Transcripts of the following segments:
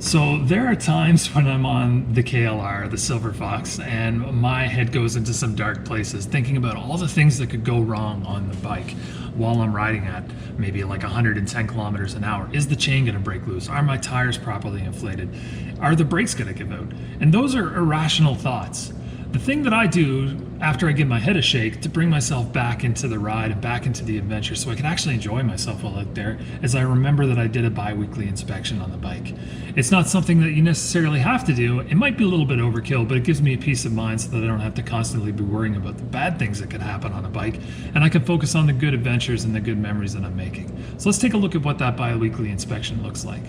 So there are times when I'm on the KLR, the Silver Fox, and my head goes into some dark places, thinking about all the things that could go wrong on the bike while I'm riding at maybe like 110 kilometers an hour. Is the chain going to break loose? Are my tires properly inflated? Are the brakes going to give out? And those are irrational thoughts. The thing that I do after I give my head a shake to bring myself back into the ride and back into the adventure so I can actually enjoy myself while out there is I remember that I did a bi-weekly inspection on the bike. It's not something that you necessarily have to do. It might be a little bit overkill, but it gives me a peace of mind so that I don't have to constantly be worrying about the bad things that could happen on a bike, and I can focus on the good adventures and the good memories that I'm making. So let's take a look at what that bi-weekly inspection looks like.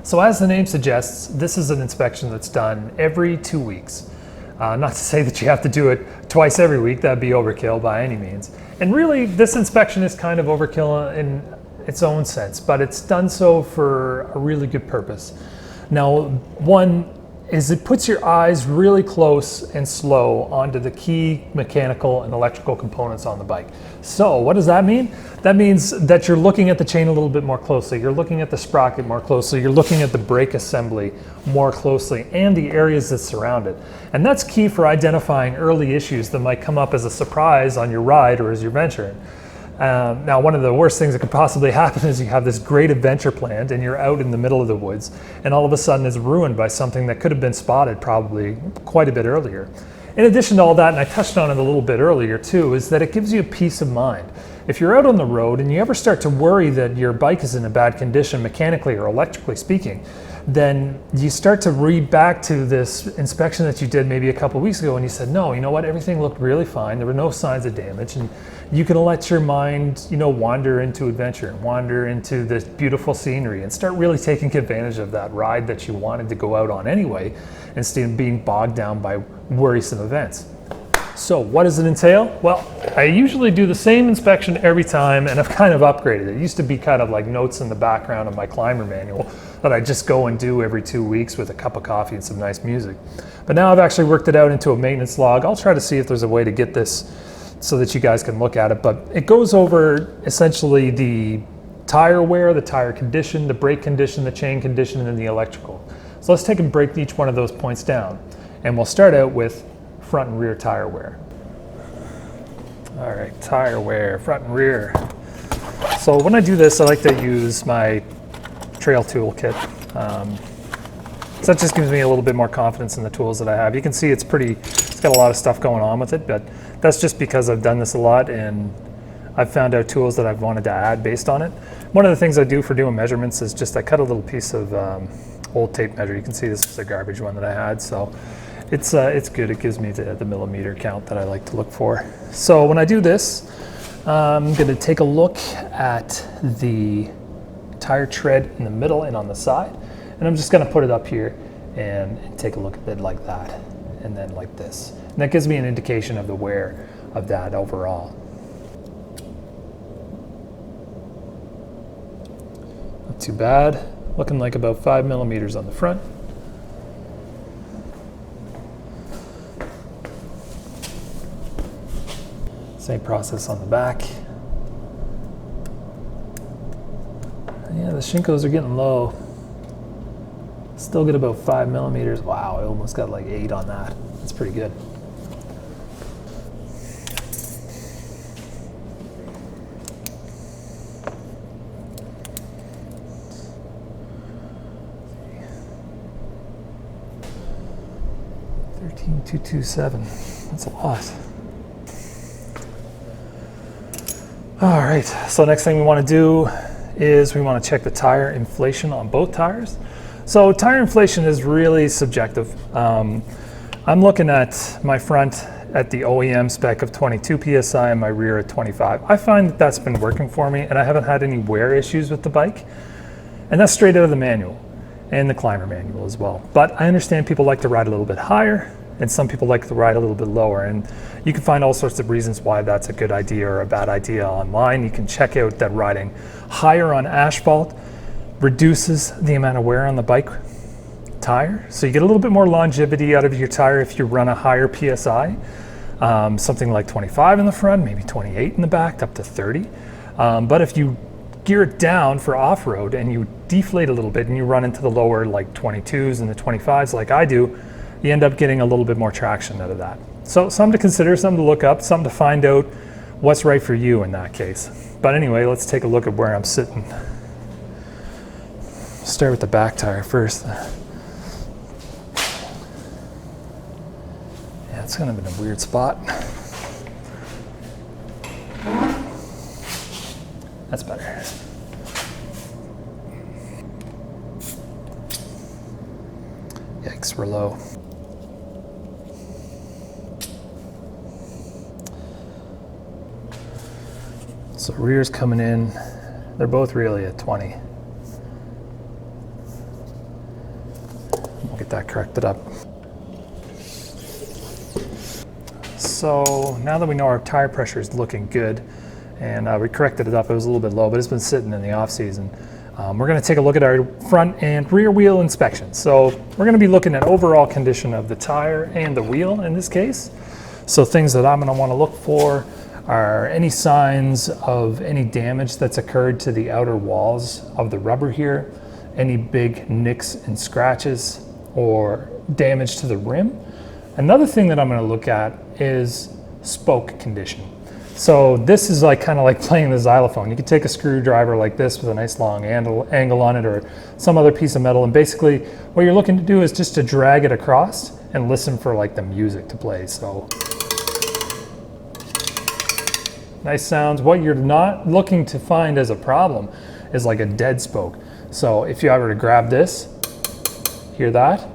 So as the name suggests, this is an inspection that's done every 2 weeks. Not to say that you have to do it twice every week, that'd be overkill by any means. And really, this inspection is kind of overkill in its own sense, but it's done so for a really good purpose. Now, one is it puts your eyes really close and slow onto the key mechanical and electrical components on the bike. So what does that mean? That means that you're looking at the chain a little bit more closely, you're looking at the sprocket more closely, you're looking at the brake assembly more closely, and the areas that surround it. And that's key for identifying early issues that might come up as a surprise on your ride or as you're venturing. Now, one of the worst things that could possibly happen is you have this great adventure planned and you're out in the middle of the woods, and all of a sudden it's ruined by something that could have been spotted probably quite a bit earlier. In addition to all that, and I touched on it a little bit earlier too, is that it gives you a peace of mind. If you're out on the road and you ever start to worry that your bike is in a bad condition mechanically or electrically speaking, then you start to read back to this inspection that you did maybe a couple of weeks ago and you said, no, you know what, everything looked really fine, there were no signs of damage, and you can let your mind, wander into adventure, wander into this beautiful scenery and start really taking advantage of that ride that you wanted to go out on anyway, instead of being bogged down by worrisome events. So what does it entail? Well, I usually do the same inspection every time, and I've kind of upgraded it. It used to be kind of like notes in the background of my climber manual that I just go and do every 2 weeks with a cup of coffee and some nice music. But now I've actually worked it out into a maintenance log. I'll try to see if there's a way to get this so that you guys can look at it. But it goes over essentially the tire wear, the tire condition, the brake condition, the chain condition, and then the electrical. So let's take and break each one of those points down. And we'll start out with front and rear tire wear. All right, tire wear, front and rear. So when I do this, I like to use my trail tool kit. So that just gives me a little bit more confidence in the tools that I have. You can see it's got a lot of stuff going on with it, but that's just because I've done this a lot and I've found out tools that I've wanted to add based on it. One of the things I do for doing measurements is just I cut a little piece of old tape measure. You can see this was a garbage one that I had, so it's good. It gives me the millimeter count that I like to look for. So when I do this, I'm going to take a look at the tire tread in the middle and on the side, and I'm just going to put it up here and take a look at it like that, and then like this. And that gives me an indication of the wear of that overall. Not too bad. Looking like about 5 millimeters on the front. Same process on the back. Yeah, the shinkos are getting low. Still get about 5 millimeters. Wow, I almost got like 8 on that. That's pretty good. $13,227. That's a lot. All right, so next thing we want to do is we want to check the tire inflation on both tires. So tire inflation is really subjective. I'm looking at my front at the OEM spec of 22 PSI and my rear at 25. I find that that's been working for me, and I haven't had any wear issues with the bike. And that's straight out of the manual and the climber manual as well. But I understand people like to ride a little bit higher, and some people like to ride a little bit lower, and you can find all sorts of reasons why that's a good idea or a bad idea online. You can check out that riding higher on asphalt reduces the amount of wear on the bike tire, so you get a little bit more longevity out of your tire if you run a higher PSI. something like 25 in the front, maybe 28 in the back, up to 30. But if you gear it down for off-road and you deflate a little bit and you run into the lower like 22s and the 25s like I do, you end up getting a little bit more traction out of that. So something to consider, something to look up, something to find out what's right for you in that case. But anyway, let's take a look at where I'm sitting. Start with the back tire first. Yeah, it's kind of in a weird spot. That's better. Yikes, we're low. So rear's coming in. They're both really at 20. We'll get that corrected up. So now that we know our tire pressure is looking good, and we corrected it up, it was a little bit low, but it's been sitting in the off season. We're going to take a look at our front and rear wheel inspection. So we're going to be looking at overall condition of the tire and the wheel in this case. So things that I'm going to want to look for are any signs of any damage that's occurred to the outer walls of the rubber here, any big nicks and scratches or damage to the rim. Another thing that I'm going to look at is spoke condition. So this is like kind of like playing the xylophone. You could take a screwdriver like this with a nice long angle on it, or some other piece of metal, and basically what you're looking to do is just to drag it across and listen for like the music to play. So nice sounds. What you're not looking to find as a problem is like a dead spoke. So if you ever to grab this, hear that?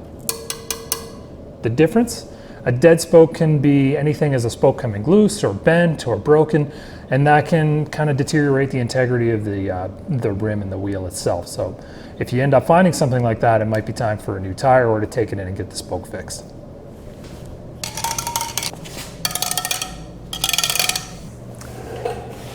The difference? A dead spoke can be anything as a spoke coming loose or bent or broken, and that can kind of deteriorate the integrity of the rim and the wheel itself. So if you end up finding something like that, it might be time for a new tire or to take it in and get the spoke fixed.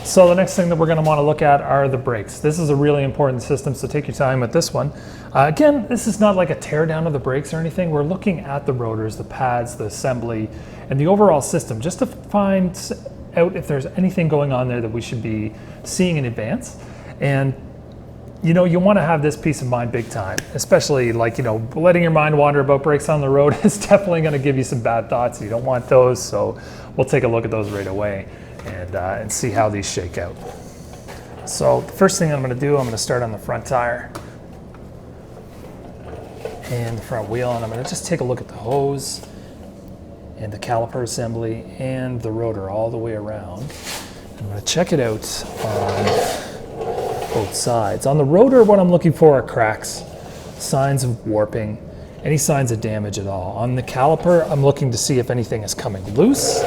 So the next thing that we're going to want to look at are the brakes. This is a really important system, so take your time with this one. Again, this is not like a tear down of the brakes or anything. We're looking at the rotors, the pads, the assembly, and the overall system just to find out if there's anything going on there that we should be seeing in advance. And you know, you want to have this peace of mind big time, especially like, you know, letting your mind wander about brakes on the road is definitely going to give you some bad thoughts. You don't want those, so we'll take a look at those right away and see how these shake out. So the first thing I'm going to do, I'm going to start on the front tire and the front wheel, and I'm going to just take a look at the hose and the caliper assembly and the rotor all the way around. I'm going to check it out on both sides. On the rotor, what I'm looking for are cracks, signs of warping, any signs of damage at all. On the caliper, I'm looking to see if anything is coming loose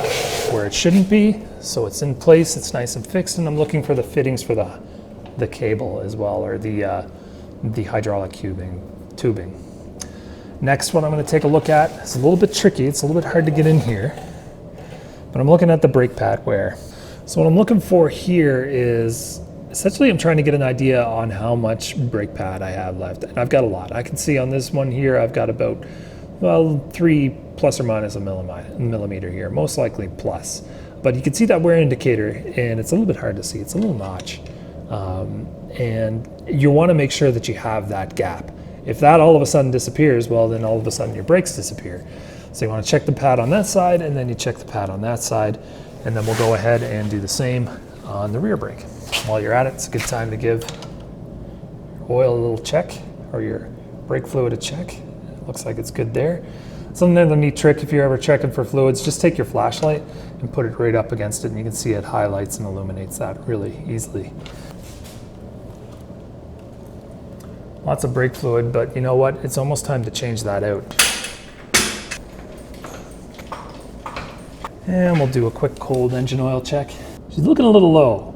where it shouldn't be, so it's in place, it's nice and fixed, and I'm looking for the fittings for the cable as well, or the hydraulic tubing. Next, what I'm going to take a look at is a little bit tricky. It's a little bit hard to get in here, but I'm looking at the brake pad wear. So what I'm looking for here is essentially I'm trying to get an idea on how much brake pad I have left, and I've got a lot. I can see on this one here I've got about, well, 3 plus or minus a millimeter here, most likely plus. But you can see that wear indicator, and it's a little bit hard to see. It's a little notch, and you want to make sure that you have that gap. If that all of a sudden disappears, well, then all of a sudden your brakes disappear. So you want to check the pad on that side, and then you check the pad on that side, and then we'll go ahead and do the same on the rear brake. While you're at it, it's a good time to give oil a little check, or your brake fluid a check. It looks like it's good there. So another neat trick, if you're ever checking for fluids, just take your flashlight and put it right up against it, and you can see it highlights and illuminates that really easily. Lots of brake fluid, but you know what? It's almost time to change that out. And we'll do a quick cold engine oil check. She's looking a little low.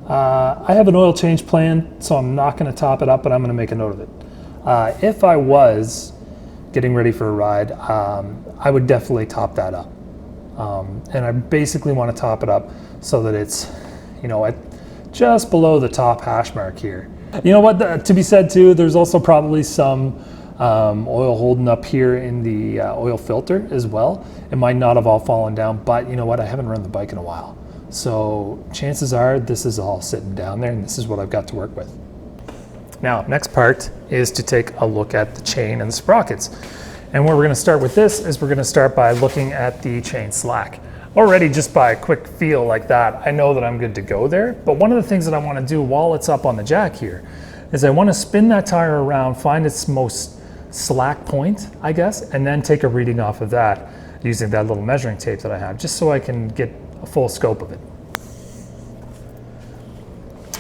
I have an oil change plan, so I'm not going to top it up, but I'm going to make a note of it. If I was getting ready for a ride, I would definitely top that up. And I basically want to top it up so that it's, you know, at just below the top hash mark here. You know what, to be said too, there's also probably some oil holding up here in the oil filter as well. It might not have all fallen down, but you know what? I haven't run the bike in a while. So chances are this is all sitting down there, and this is what I've got to work with. Now, next part is to take a look at the chain and the sprockets. And where we're going to start with this is we're going to start by looking at the chain slack. Already, just by a quick feel like that, I know that I'm good to go there. But one of the things that I want to do while it's up on the jack here is I want to spin that tire around, find its most slack point, I guess, and then take a reading off of that using that little measuring tape that I have, just so I can get a full scope of it.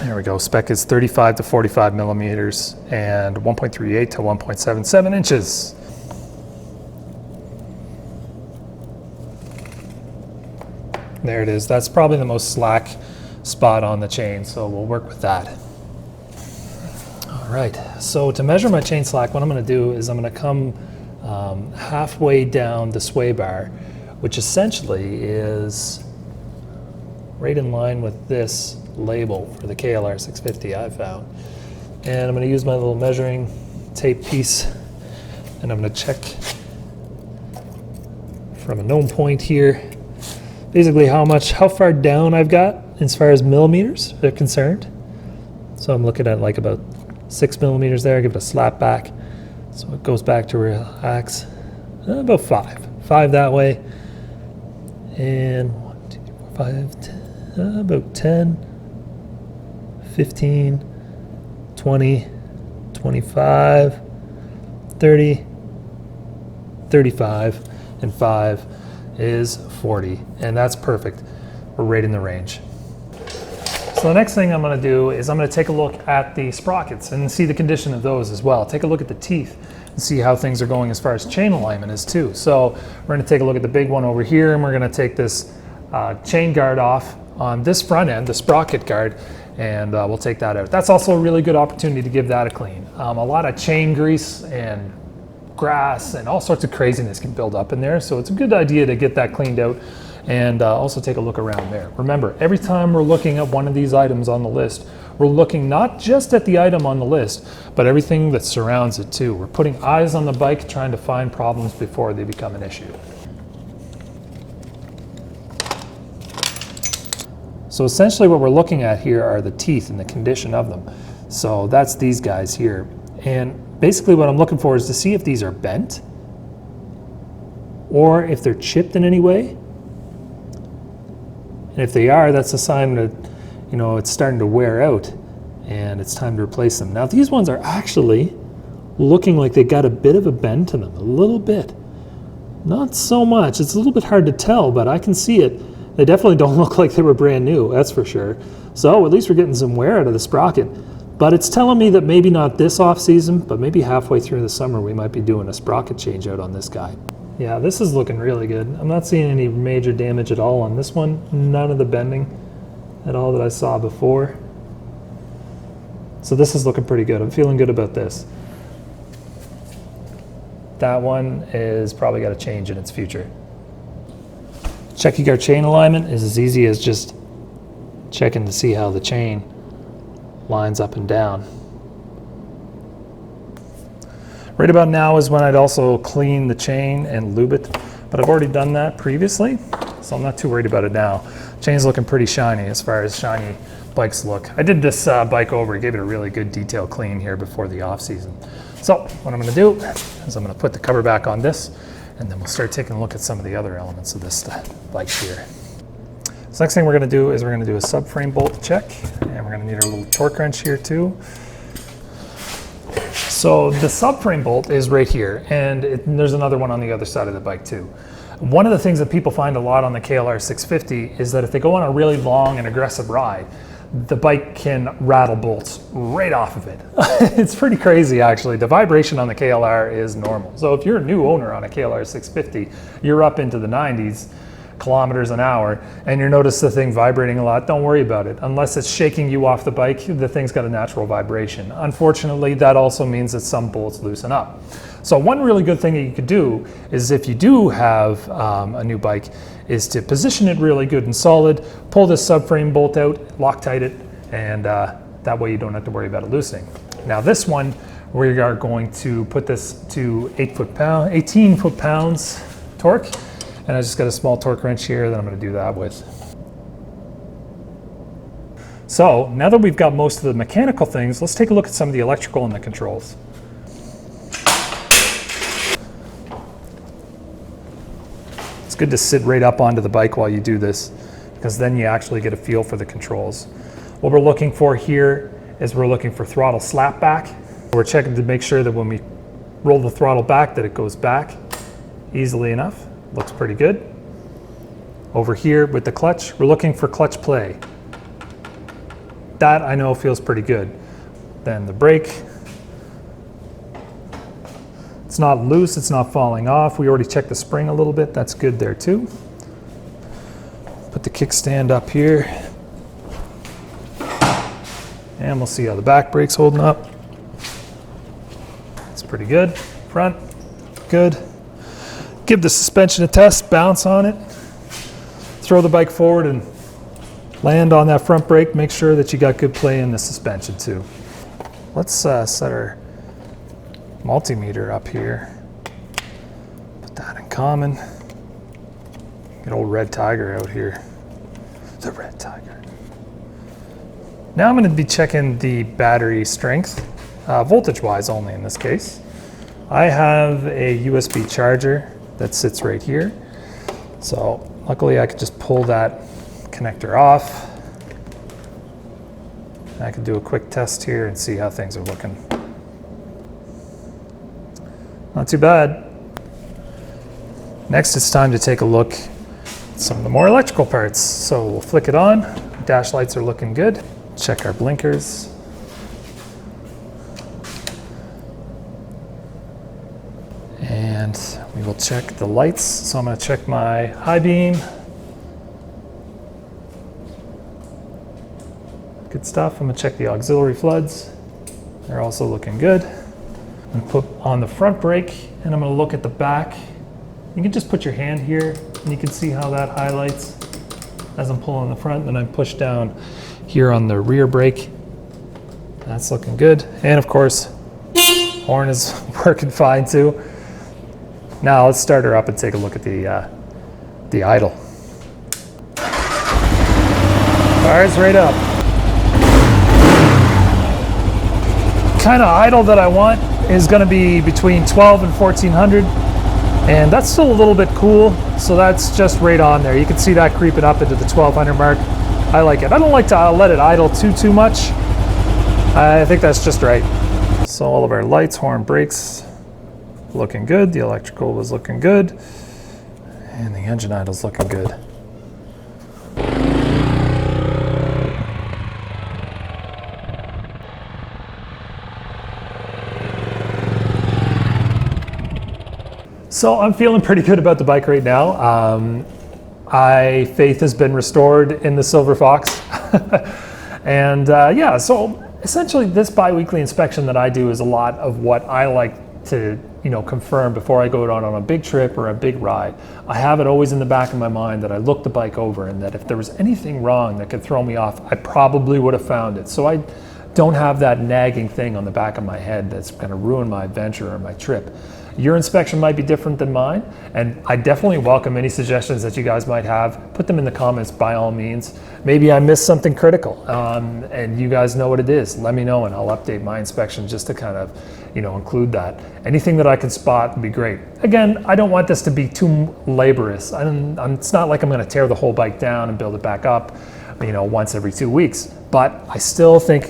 There we go. Spec is 35 to 45 millimeters and 1.38 to 1.77 inches. There it is. That's probably the most slack spot on the chain, so we'll work with that. All right, so to measure my chain slack, what I'm going to do is I'm going to come halfway down the sway bar, which essentially is right in line with this label for the KLR650 I found. And I'm going to use my little measuring tape piece, and I'm going to check from a known point here basically how far down I've got as far as millimeters are concerned. So I'm looking at like about 6 millimeters there. I give it a slap back so it goes back to relax. About 5 that way, and 1, 2, 3, 4, 5, 10, about 10, 15, 20, 25, 30, 35, and 5 is 40, and that's perfect. We're right in the range. So the next thing I'm going to do is I'm going to take a look at the sprockets and see the condition of those as well. Take a look at the teeth and see how things are going as far as chain alignment is too. So we're going to take a look at the big one over here, and we're going to take this chain guard off on this front end, the sprocket guard, and we'll take that out. That's also a really good opportunity to give that a clean. A lot of chain grease and grass and all sorts of craziness can build up in there, so it's a good idea to get that cleaned out and also take a look around there. Remember, every time we're looking at one of these items on the list, we're looking not just at the item on the list, but everything that surrounds it too. We're putting eyes on the bike, trying to find problems before they become an issue. So essentially what we're looking at here are the teeth and the condition of them. So that's these guys here. And basically what I'm looking for is to see if these are bent or if they're chipped in any way. And if they are, that's a sign that, you know, it's starting to wear out and it's time to replace them. Now these ones are actually looking like they got a bit of a bend to them, a little bit. Not so much, it's a little bit hard to tell, but I can see it. They definitely don't look like they were brand new, that's for sure. So at least we're getting some wear out of the sprocket. But it's telling me that maybe not this off season, but maybe halfway through the summer we might be doing a sprocket change out on this guy. Yeah, this is looking really good. I'm not seeing any major damage at all on this one. None of the bending at all that I saw before. So this is looking pretty good. I'm feeling good about this. That one is probably got a change in its future. Checking our chain alignment is as easy as just checking to see how the chain lines up and down. Right about now is when I'd also clean the chain and lube it, but I've already done that previously, so I'm not too worried about it now. Chain's looking pretty shiny as far as shiny bikes look. I did this bike over, gave it a really good detailed clean here before the off season. So what I'm going to do is I'm going to put the cover back on this, and then we'll start taking a look at some of the other elements of this bike here. So next thing we're going to do is we're going to do a subframe bolt check, and we're going to need our little torque wrench here too. So the subframe bolt is right here, and there's another one on the other side of the bike too. One of the things that people find a lot on the KLR650 is that if they go on a really long and aggressive ride, the bike can rattle bolts right off of it. It's pretty crazy actually. The vibration on the KLR is normal. So if you're a new owner on a KLR650, you're up into the 90s kilometers an hour and you notice the thing vibrating a lot, don't worry about it. Unless it's shaking you off the bike, the thing's got a natural vibration. Unfortunately, that also means that some bolts loosen up. So one really good thing that you could do is if you do have a new bike is to position it really good and solid, pull this subframe bolt out, Loctite it, and that way you don't have to worry about it loosening. Now this one We are going to put this to 18 foot-pounds torque. And I just got a small torque wrench here that I'm going to do that with. So now that we've got most of the mechanical things, let's take a look at some of the electrical and the controls. It's good to sit right up onto the bike while you do this, because then you actually get a feel for the controls. What we're looking for here is we're looking for throttle slap back. We're checking to make sure that when we roll the throttle back that it goes back easily enough. Looks pretty good. Over here with the clutch, we're looking for clutch play. That I know feels pretty good. Then the brake. It's not loose, it's not falling off. We already checked the spring a little bit, that's good there too. Put the kickstand up here. And we'll see how the back brake's holding up. It's pretty good. Front, good. Give the suspension a test, bounce on it. Throw the bike forward and land on that front brake. Make sure that you got good play in the suspension too. Let's set our multimeter up here. Put that in common. Get old Red Tiger out here. The Red Tiger. Now I'm going to be checking the battery strength, voltage-wise only in this case. I have a USB charger that sits right here. So luckily I could just pull that connector off. I can do a quick test here and see how things are looking. Not too bad. Next it's time to take a look at some of the more electrical parts. So we'll flick it on. Dash lights are looking good. Check our blinkers. And we will check the lights. So I'm going to check my high beam. Good stuff. I'm going to check the auxiliary floods. They're also looking good. I'm going to put on the front brake and I'm going to look at the back. You can just put your hand here and you can see how that highlights as I'm pulling the front. Then I push down here on the rear brake. That's looking good. And of course, horn is working fine too. Now let's start her up and take a look at the idle. Fire's right up. Kind of idle that I want is going to be between 12 and 1400, and that's still a little bit cool, so that's just right on there. You can see that creeping up into the 1200 mark. I like it. I don't like to let it idle too much. I think that's just right. So all of our lights, horn, brakes, looking good. The electrical was looking good, and the engine idle's looking good. So I'm feeling pretty good about the bike right now. Faith has been restored in the Silver Fox. And yeah, so essentially this bi-weekly inspection that I do is a lot of what I like to confirm before I go out on a big trip or a big ride. I have it always in the back of my mind that I look the bike over and that if there was anything wrong that could throw me off, I probably would have found it. So I don't have that nagging thing on the back of my head that's going to ruin my adventure or my trip. Your inspection might be different than mine, and I definitely welcome any suggestions that you guys might have. Put them in the comments by all means. Maybe I missed something critical, and you guys know what it is. Let me know and I'll update my inspection just to kind of, include that. Anything that I can spot would be great. Again, I don't want this to be too laborious. It's not like I'm gonna tear the whole bike down and build it back up, once every 2 weeks. But I still think,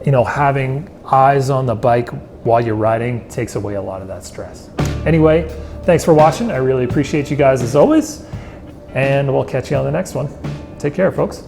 having eyes on the bike while you're riding takes away a lot of that stress. Anyway, thanks for watching. I really appreciate you guys as always, and we'll catch you on the next one. Take care, folks.